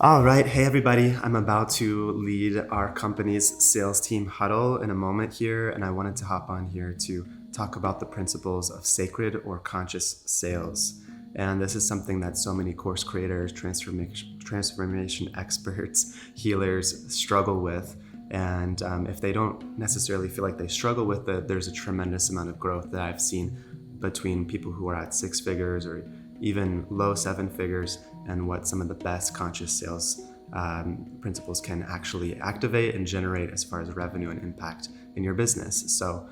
All right. Hey, everybody. I'm about to lead our company's sales team huddle in a moment here, and I wanted to hop on here to talk about the principles of sacred or conscious sales. And this is something that so many course creators, transformation experts, healers struggle with. And if they don't necessarily feel like they struggle with it, there's a tremendous amount of growth that I've seen between people who are at 6 figures or even low 7 figures, and what some of the best conscious sales principles can actually activate and generate as far as revenue and impact in your business. So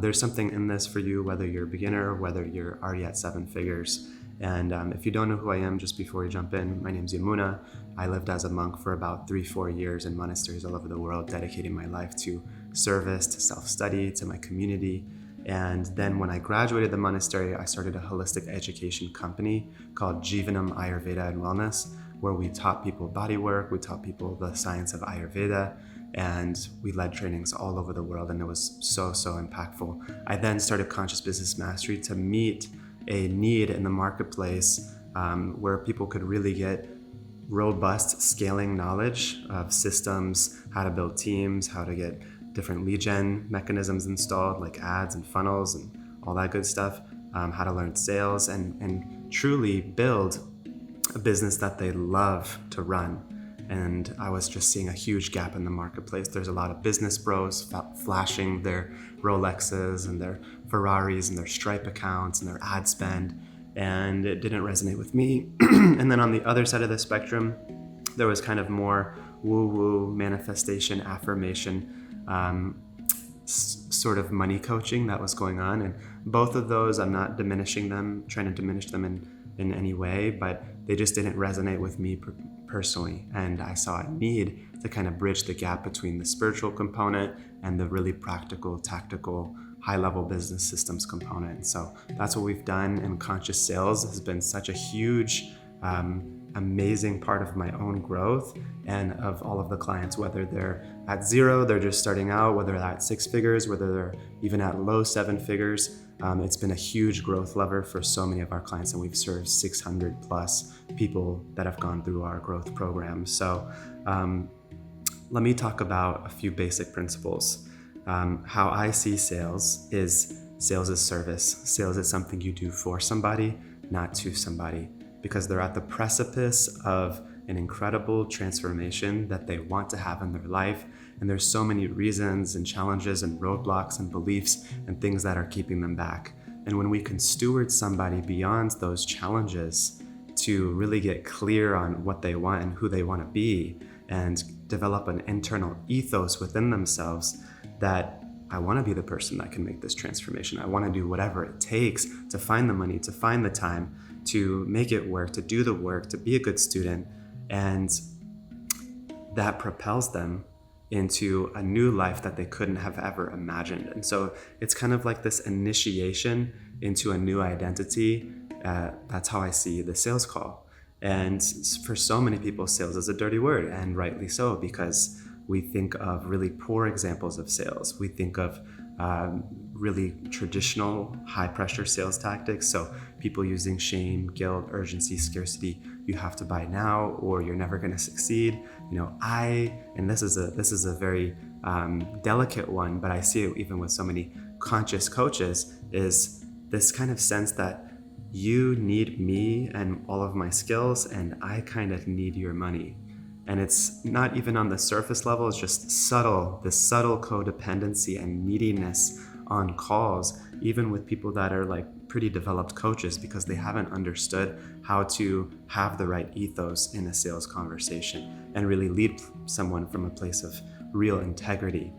there's something in this for you, whether you're a beginner, whether you're already at 7 figures. And if you don't know who I am, just before you jump in, my name's Yamuna. I lived as a monk for about 3-4 years in monasteries all over the world, dedicating my life to service, to self-study, to my community. And then when I graduated the monastery, I started a holistic education company called Jivanam Ayurveda and Wellness, where we taught people body work, we taught people the science of Ayurveda, and we led trainings all over the world, and it was so impactful. I then started Conscious Business Mastery to meet a need in the marketplace where people could really get robust scaling knowledge of systems, how to build teams, how to get different lead gen mechanisms installed like ads and funnels and all that good stuff, how to learn sales and truly build a business that they love to run. And I was just seeing a huge gap in the marketplace. There's a lot of business bros flashing their Rolexes and their Ferraris and their Stripe accounts and their ad spend, and it didn't resonate with me. And then on the other side of the spectrum, there was kind of more woo-woo manifestation, affirmation, sort of money coaching that was going on. And both of those, I'm not diminishing them, trying to diminish them in any way, but they just didn't resonate with me personally. And I saw a need to kind of bridge the gap between the spiritual component and the really practical, tactical, high-level business systems component. So that's what we've done, and conscious sales has been such a huge, amazing part of my own growth and of all of the clients, whether they're at 0, they're just starting out, whether they're at 6 figures, whether they're even at low 7 figures. It's been a huge growth lever for so many of our clients, and we've served 600 plus people that have gone through our growth program. So let me talk about a few basic principles. How I see sales is service. Sales is something you do for somebody, not to somebody, because they're at the precipice of an incredible transformation that they want to have in their life. And there's so many reasons and challenges and roadblocks and beliefs and things that are keeping them back. And when we can steward somebody beyond those challenges to really get clear on what they want and who they want to be, and develop an internal ethos within themselves that I want to be the person that can make this transformation. I want to do whatever it takes to find the money, to find the time, to make it work, to do the work, to be a good student. And that propels them into a new life that they couldn't have ever imagined. And so it's kind of like this initiation into a new identity. That's how I see the sales call. And for so many people, sales is a dirty word, and rightly so, because we think of really poor examples of sales. We think of really traditional high-pressure sales tactics. So people using shame, guilt, urgency, scarcity. You have to buy now, or you're never going to succeed. And this is a very delicate one, but I see it even with so many conscious coaches. Is this kind of sense that you need me and all of my skills, and I kind of need your money. And it's not even on the surface level, it's just this subtle codependency and neediness on calls, even with people that are like pretty developed coaches, because they haven't understood how to have the right ethos in a sales conversation and really lead someone from a place of real integrity.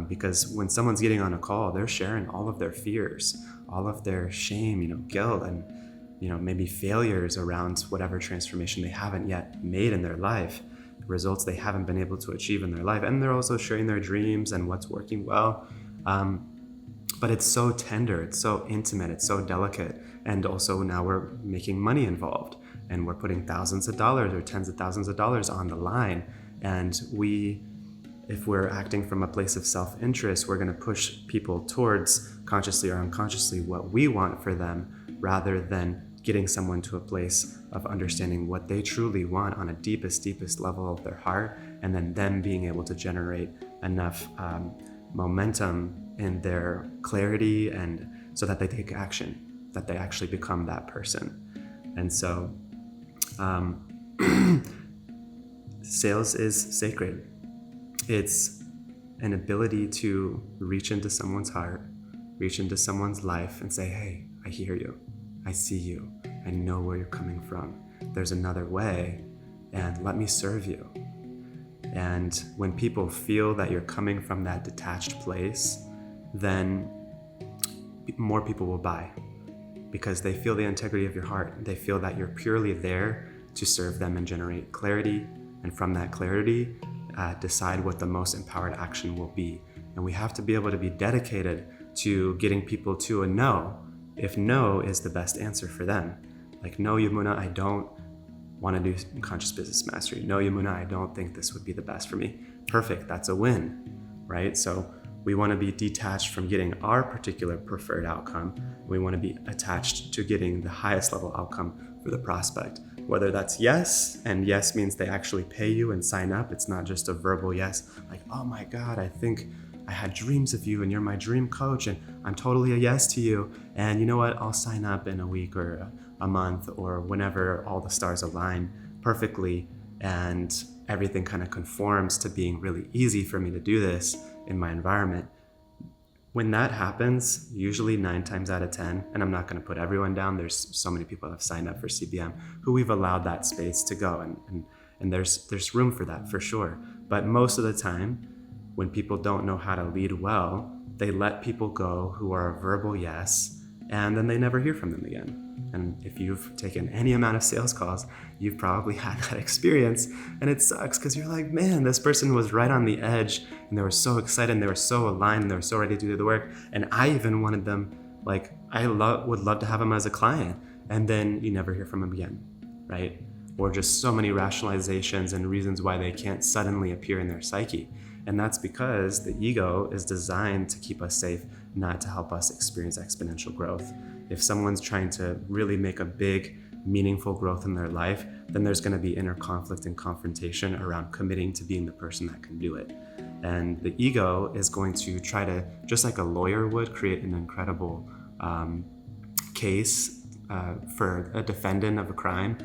Because when someone's getting on a call, they're sharing all of their fears, all of their shame, guilt, and maybe failures around whatever transformation they haven't yet made in their life, results they haven't been able to achieve in their life. And they're also sharing their dreams and what's working well. But it's so tender, it's so intimate, it's so delicate. And also now we're making money involved, and we're putting thousands of dollars or tens of thousands of dollars on the line. And if we're acting from a place of self-interest, we're going to push people towards, consciously or unconsciously, what we want for them, rather than getting someone to a place of understanding what they truly want on a deepest level of their heart, and then them being able to generate enough momentum in their clarity, and so that they take action, that they actually become that person. And so sales is sacred. It's an ability to reach into someone's heart, reach into someone's life and say, hey, I hear you, I see you, I know where you're coming from. There's another way, and let me serve you. And when people feel that you're coming from that detached place, then more people will buy, because they feel the integrity of your heart. They feel that you're purely there to serve them and generate clarity, and from that clarity, decide what the most empowered action will be. And we have to be able to be dedicated to getting people to a no, if no is the best answer for them. Like, no, Yamuna, I don't want to do conscious business mastery. No, Yamuna, I don't think this would be the best for me. Perfect, that's a win, right? So we want to be detached from getting our particular preferred outcome. We want to be attached to getting the highest level outcome for the prospect. Whether that's yes, and yes means they actually pay you and sign up. It's not just a verbal yes, like, oh my God, I think I had dreams of you and you're my dream coach and I'm totally a yes to you. And you know what, I'll sign up in a week or a month or whenever all the stars align perfectly and everything kind of conforms to being really easy for me to do this in my environment. When that happens, usually 9 times out of 10, and I'm not going to put everyone down, there's so many people that have signed up for CBM who we've allowed that space to go, and there's room for that for sure. But most of the time, when people don't know how to lead well, they let people go who are a verbal yes, and then they never hear from them again. And if you've taken any amount of sales calls, you've probably had that experience, and it sucks because you're like, man, this person was right on the edge and they were so excited and they were so aligned and they were so ready to do the work. And I even wanted them, like, I would love to have them as a client, and then you never hear from them again, right? Or just so many rationalizations and reasons why they can't suddenly appear in their psyche. And that's because the ego is designed to keep us safe, not to help us experience exponential growth. If someone's trying to really make a big, meaningful growth in their life, then there's going to be inner conflict and confrontation around committing to being the person that can do it. And the ego is going to try to, just like a lawyer would, create an incredible case for a defendant of a crime.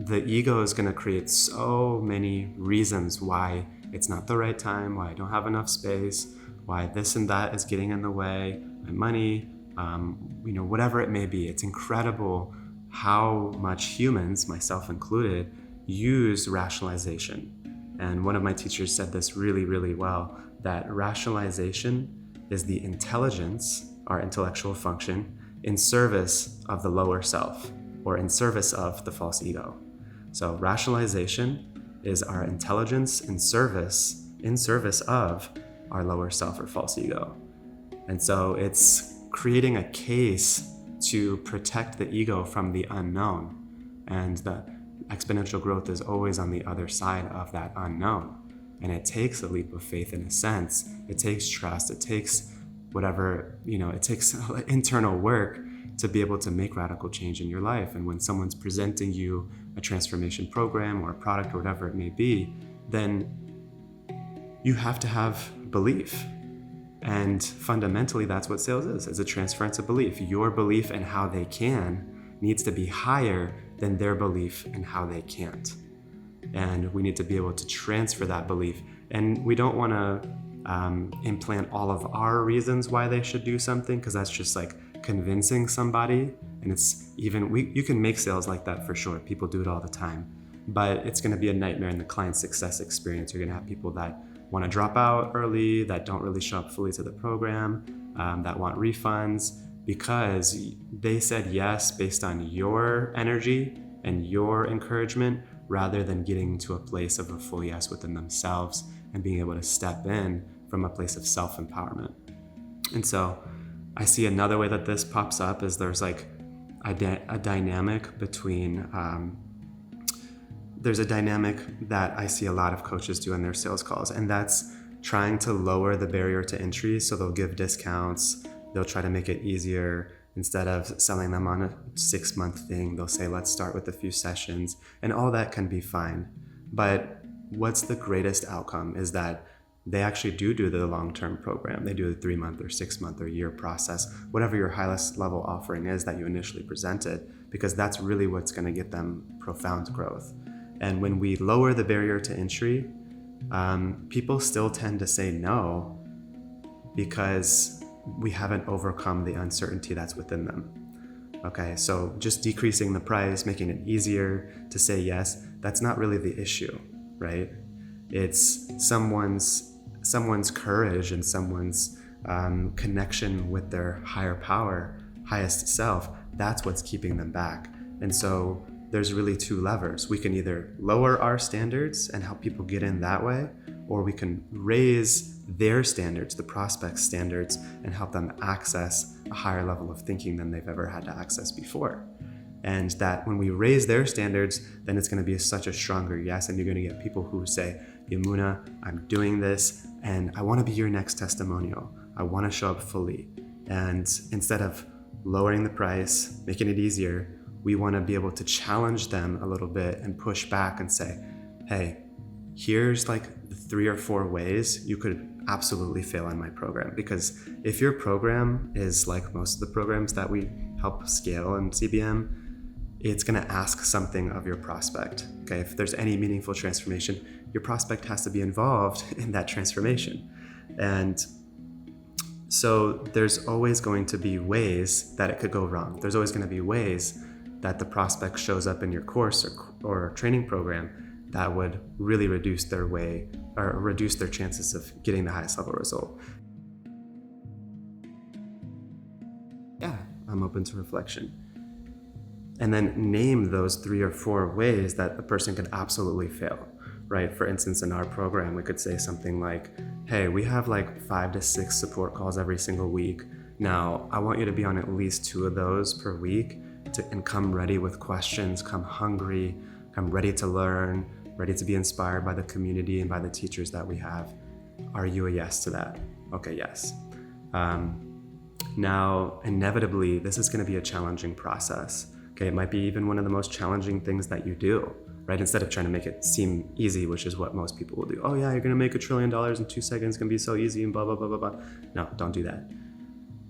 The ego is going to create so many reasons why it's not the right time, why I don't have enough space, why this and that is getting in the way, my money, whatever it may be. It's incredible how much humans, myself included, use rationalization. And one of my teachers said this really, really well, that rationalization is the intelligence, our intellectual function, in service of the lower self, or in service of the false ego. So rationalization is our intelligence in service of our lower self or false ego. And so it's creating a case to protect the ego from the unknown. And the exponential growth is always on the other side of that unknown. And it takes a leap of faith in a sense. It takes trust. It takes whatever, it takes internal work to be able to make radical change in your life. And when someone's presenting you a transformation program or a product or whatever it may be, then you have to have belief. And fundamentally, that's what sales is a transference of belief. Your belief in how they can needs to be higher than their belief in how they can't. And we need to be able to transfer that belief. And we don't want to implant all of our reasons why they should do something, because that's just like convincing somebody. And it's even, you can make sales like that for sure. People do it all the time. But it's going to be a nightmare in the client success experience. You're going to have people that want to drop out early, that don't really show up fully to the program, that want refunds because they said yes based on your energy and your encouragement, rather than getting to a place of a full yes within themselves and being able to step in from a place of self-empowerment. And so I see another way that this pops up is there's like a dynamic between there's a dynamic that I see a lot of coaches do in their sales calls, and that's trying to lower the barrier to entry. So they'll give discounts, they'll try to make it easier Instead of selling them on a 6-month thing, they'll say, let's start with a few sessions, and all that can be fine. But what's the greatest outcome is that they actually do the long-term program. They do the 3-month or 6-month or year process, whatever your highest level offering is that you initially presented, because that's really what's going to get them profound growth. And when we lower the barrier to entry, people still tend to say no because we haven't overcome the uncertainty that's within them. Okay, so just decreasing the price, making it easier to say yes, that's not really the issue, right? It's someone's courage and someone's connection with their higher power, highest self. That's what's keeping them back. And so there's really 2 levers. We can either lower our standards and help people get in that way, or we can raise their standards, the prospect's standards, and help them access a higher level of thinking than they've ever had to access before. And that when we raise their standards, then it's going to be such a stronger yes, and you're going to get people who say, Yamuna, I'm doing this, and I want to be your next testimonial. I want to show up fully. And instead of lowering the price, making it easier, we want to be able to challenge them a little bit and push back and say, hey, here's like the 3 or 4 ways you could absolutely fail in my program. Because if your program is like most of the programs that we help scale in CBM, it's going to ask something of your prospect. Okay, if there's any meaningful transformation, your prospect has to be involved in that transformation. And so there's always going to be ways that it could go wrong. There's always going to be ways that the prospect shows up in your course or training program that would really reduce their chances of getting the highest level result. Yeah, I'm open to reflection. And then name those 3 or 4 ways that the person could absolutely fail, right? For instance, in our program, we could say something like, hey, we have like 5 to 6 support calls every single week. Now, I want you to be on at least 2 of those per week and come ready with questions, come hungry, come ready to learn, ready to be inspired by the community and by the teachers that we have. Are you a yes to that? Okay, yes. Now, inevitably, this is going to be a challenging process. Okay, it might be even one of the most challenging things that you do, right? Instead of trying to make it seem easy, which is what most people will do. Oh yeah, you're going to make $1 trillion in 2 seconds, it's going to be so easy and blah, blah, blah, blah, blah. No, don't do that.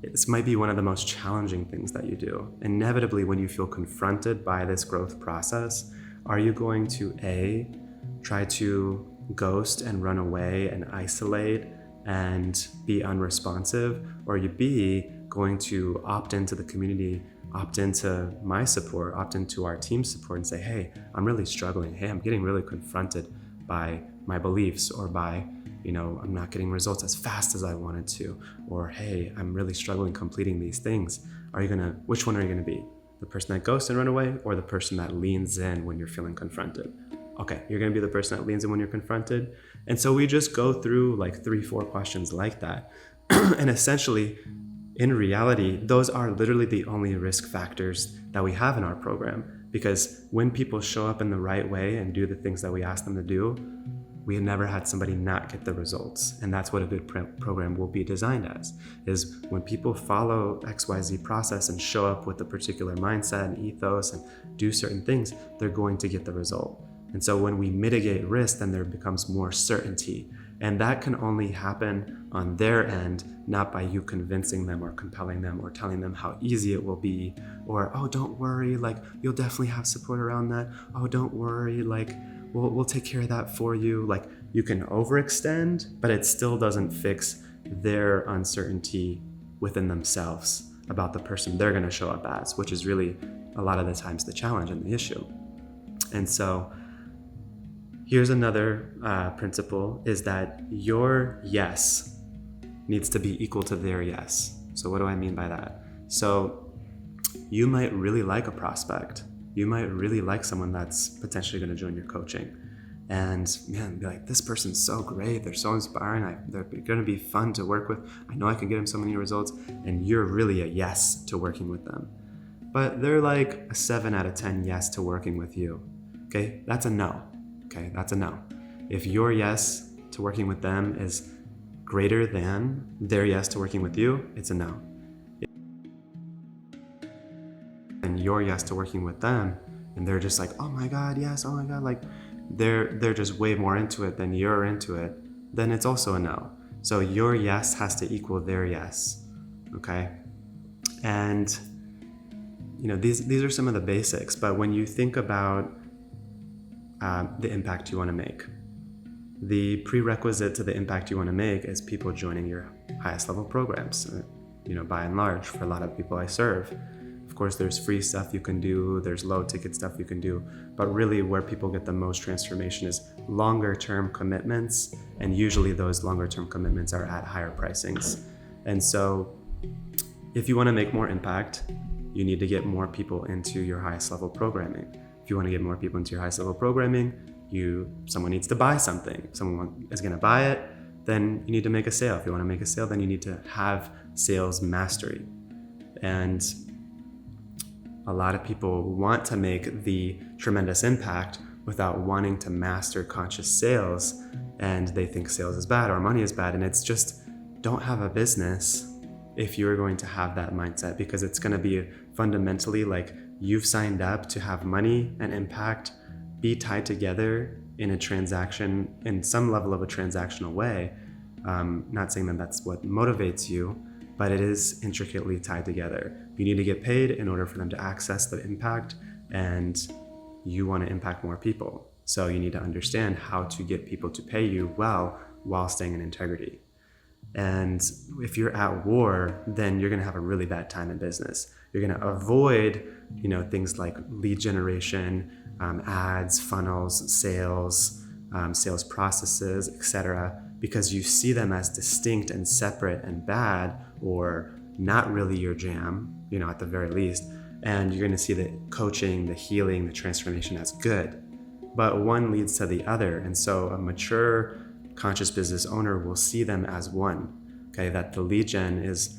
This might be one of the most challenging things that you do. Inevitably, when you feel confronted by this growth process, are you going to A, try to ghost and run away and isolate and be unresponsive? Or are you B, going to opt into the community, opt into my support, opt into our team support and say, hey, I'm really struggling. Hey, I'm getting really confronted by my beliefs, or by, I'm not getting results as fast as I wanted to, or hey, I'm really struggling completing these things. Which one are you gonna be? The person that ghosts and run away, or the person that leans in when you're feeling confronted? Okay, you're gonna be the person that leans in when you're confronted. And so we just go through like 3-4 questions like that. And essentially, in reality, those are literally the only risk factors that we have in our program, because when people show up in the right way and do the things that we ask them to do, we have never had somebody not get the results. And that's what a good program will be designed as, is when people follow XYZ process and show up with a particular mindset and ethos and do certain things, they're going to get the result. And so when we mitigate risk, then there becomes more certainty. And that can only happen on their end, not by you convincing them or compelling them or telling them how easy it will be, or, oh, don't worry, like, you'll definitely have support around that. Oh, don't worry, like, we'll take care of that for you. Like, you can overextend, but it still doesn't fix their uncertainty within themselves about the person they're going to show up as, which is really a lot of the times the challenge and the issue. And so here's another principle, is that your yes needs to be equal to their yes. So what do I mean by that? So you might really like a prospect. You might really like someone that's potentially going to join your coaching. And man, be like, this person's so great. They're so inspiring. They're going to be fun to work with. I know I can get them so many results. And you're really a yes to working with them. But they're like a 7 out of 10 yes to working with you. Okay, that's a no. Okay, that's a no. If your yes to working with them is greater than their yes to working with you, it's a no. your yes to working with them, and they're just like, oh my God, yes, oh my God, like they're just way more into it than you're into it, then it's also a no. So your yes has to equal their yes, okay? And these are some of the basics, but when you think about the impact you want to make, the prerequisite to the impact you want to make is people joining your highest level programs, by and large, for a lot of people I serve. Of course, there's free stuff you can do, there's low ticket stuff you can do, but really where people get the most transformation is longer term commitments, and usually those longer term commitments are at higher pricings. And so if you want to make more impact, you need to get more people into your highest level programming. If you want to get more people into your highest level programming, someone needs to buy something. Someone is going to buy it, then you need to make a sale. If you want to make a sale, then you need to have sales mastery. And a lot of people want to make the tremendous impact without wanting to master conscious sales, and they think sales is bad or money is bad. And it's just, don't have a business if you're going to have that mindset, because it's going to be fundamentally like you've signed up to have money and impact be tied together in a transaction, in some level of a transactional way. Not saying that that's what motivates you, but it is intricately tied together. You need to get paid in order for them to access the impact, and you want to impact more people. So you need to understand how to get people to pay you well while staying in integrity. And if you're at war, then you're going to have a really bad time in business. You're going to avoid, things like lead generation, ads, funnels, sales processes, etc., because you see them as distinct and separate and bad, or not really your jam, at the very least. And you're going to see the coaching, the healing, the transformation as good. But one leads to the other. And so a mature conscious business owner will see them as one, okay? That the lead gen is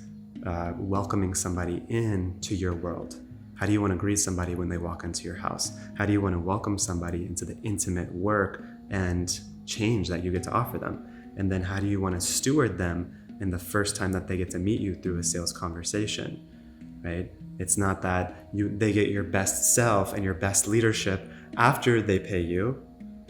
welcoming somebody into your world. How do you want to greet somebody when they walk into your house? How do you want to welcome somebody into the intimate work and change that you get to offer them? And then how do you want to steward them in the first time that they get to meet you through a sales conversation, right? It's not that they get your best self and your best leadership after they pay you,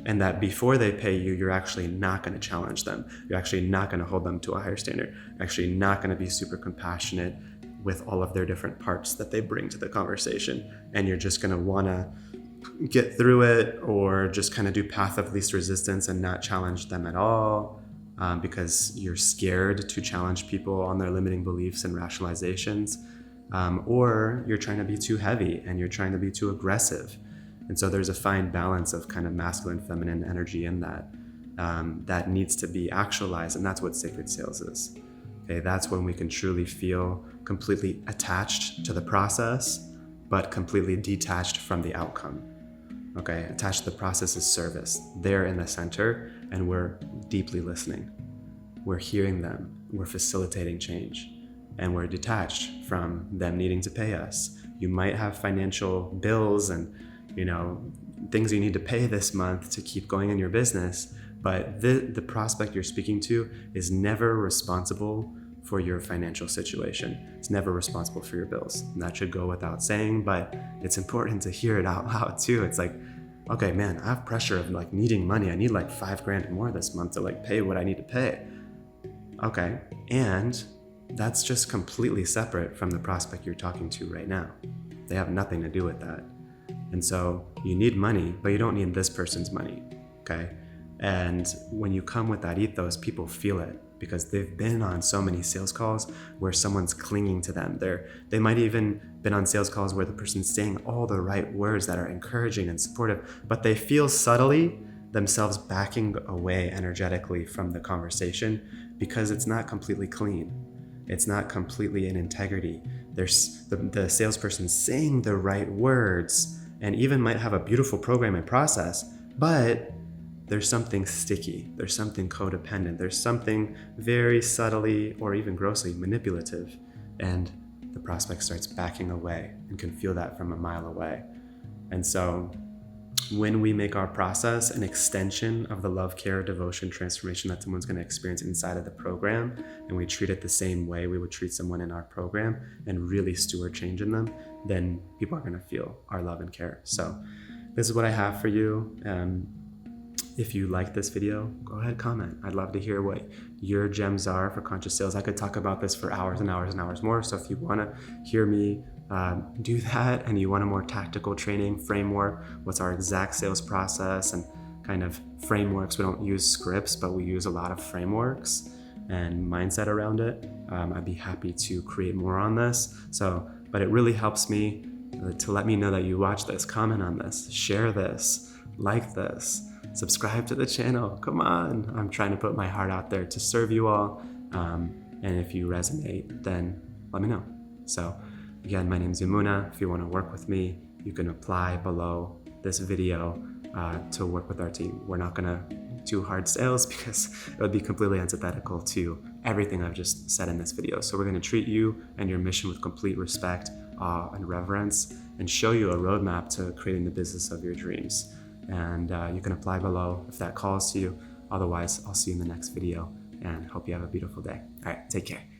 and that before they pay you, you're actually not going to challenge them. You're actually not going to hold them to a higher standard. You're actually not going to be super compassionate with all of their different parts that they bring to the conversation. And you're just going to want to get through it, or just kind of do path of least resistance and not challenge them at all, because you're scared to challenge people on their limiting beliefs and rationalizations, or you're trying to be too heavy and you're trying to be too aggressive. And so there's a fine balance of kind of masculine, feminine energy in that needs to be actualized. And that's what sacred sales is. Okay, that's when we can truly feel completely attached to the process, but completely detached from the outcome. Okay, attached to the process is service. They're in the center, and we're deeply listening. We're hearing them. We're facilitating change, and we're detached from them needing to pay us. You might have financial bills and things you need to pay this month to keep going in your business, but the prospect you're speaking to is never responsible for your financial situation. It's never responsible for your bills. And that should go without saying, but it's important to hear it out loud too. It's like, okay, man, I have pressure of like needing money. I need like $5,000 more this month to like pay what I need to pay. Okay, and that's just completely separate from the prospect you're talking to right now. They have nothing to do with that. And so you need money, but you don't need this person's money, okay? And when you come with that ethos, people feel it, because they've been on so many sales calls where someone's clinging to them. They might even been on sales calls where the person's saying all the right words that are encouraging and supportive, but they feel subtly themselves backing away energetically from the conversation because it's not completely clean. It's not completely in integrity. There's the salesperson saying the right words and even might have a beautiful program and process, but there's something sticky, there's something codependent, there's something very subtly or even grossly manipulative, and the prospect starts backing away and can feel that from a mile away. And so when we make our process an extension of the love, care, devotion, transformation that someone's going to experience inside of the program, and we treat it the same way we would treat someone in our program and really steward change in them, then people are going to feel our love and care. So this is what I have for you. If you like this video, go ahead, comment. I'd love to hear what your gems are for conscious sales. I could talk about this for hours and hours and hours more. So if you want to hear me do that, and you want a more tactical training framework, what's our exact sales process and kind of frameworks. We don't use scripts, but we use a lot of frameworks and mindset around it. I'd be happy to create more on this. But it really helps me to let me know that you watch this, comment on this, share this, like this, subscribe to the channel. Come on, I'm trying to put my heart out there to serve you all. And if you resonate, then let me know. So again, my name is Yamuna. If you want to work with me, you can apply below this video to work with our team. We're not going to do hard sales because it would be completely antithetical to everything I've just said in this video. So we're going to treat you and your mission with complete respect, awe, and reverence, and show you a roadmap to creating the business of your dreams. And you can apply below if that calls to you. Otherwise, I'll see you in the next video, and hope you have a beautiful day. All right, take care.